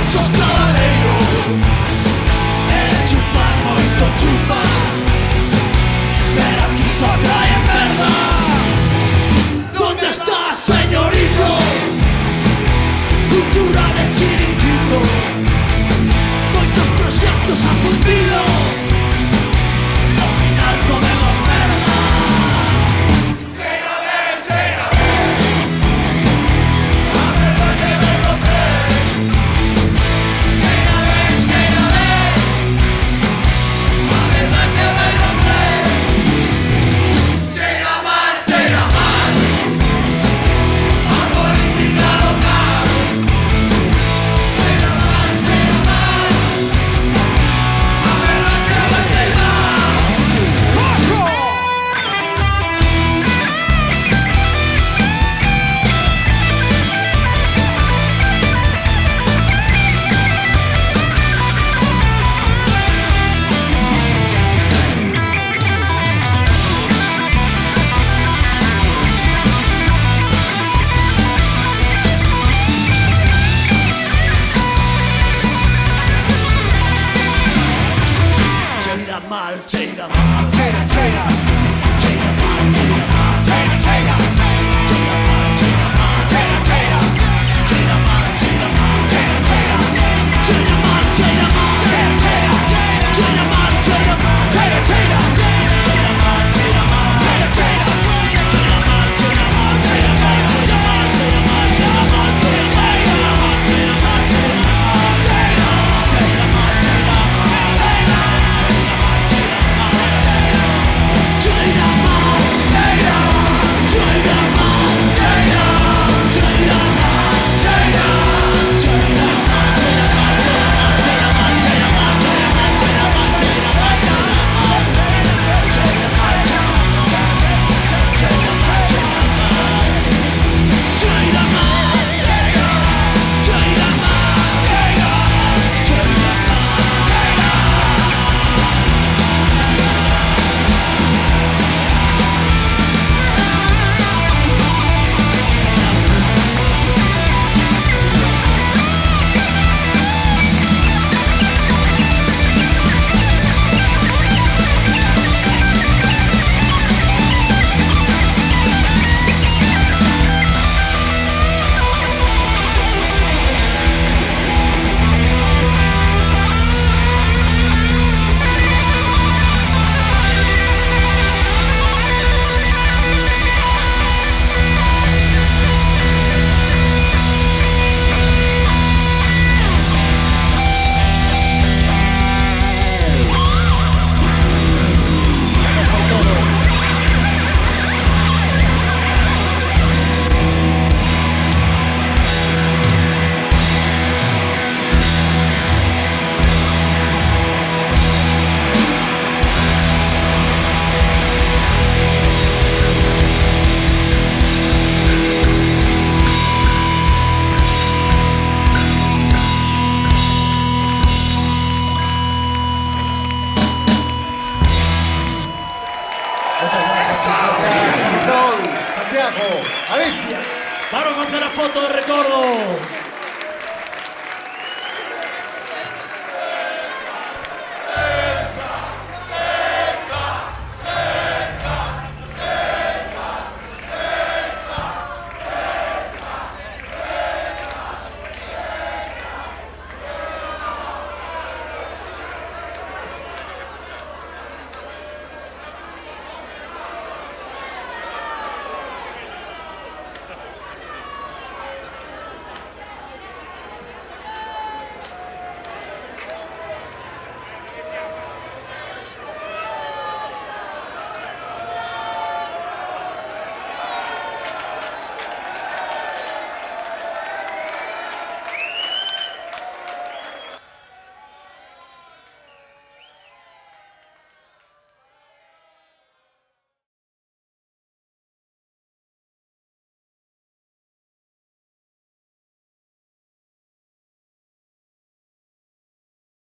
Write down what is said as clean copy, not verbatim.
nosos cabaleiros. Eles chupan moito chupan, pero aquí só traen merda. ¿Dónde está, señorito? Cultura de chiringuito, moitos proxectos han fundido, e ao final comemos merda. Cheira ben, cheira ben, a merda que ven no tren. Cheira ben, cheira ben, a merda que ven no tren. Cheira mal, a política local. Cheira mal, a merda que vai queimar. Paco! Cheira mal, cheira mal, cheira, cheira. Cheira mal, cheira mal, cheira, cheira. Cheira mal, cheira mal, cheira, cheira. Cheira mal, cheira mal, cheira, cheira. Cheira mal, cheira mal, cheira, cheira. Cheira mal, cheira mal, cheira, cheira. Cheira mal, cheira mal, cheira, cheira. Cheira mal, cheira mal, cheira, cheira. Cheira mal, cheira mal, cheira mal, cheira, cheira. Cheira mal, cheira mal, cheira mal, cheira. Cheira mal, cheira mal, cheira. Santiago, Alicia. Vamos a hacer a foto de recordo.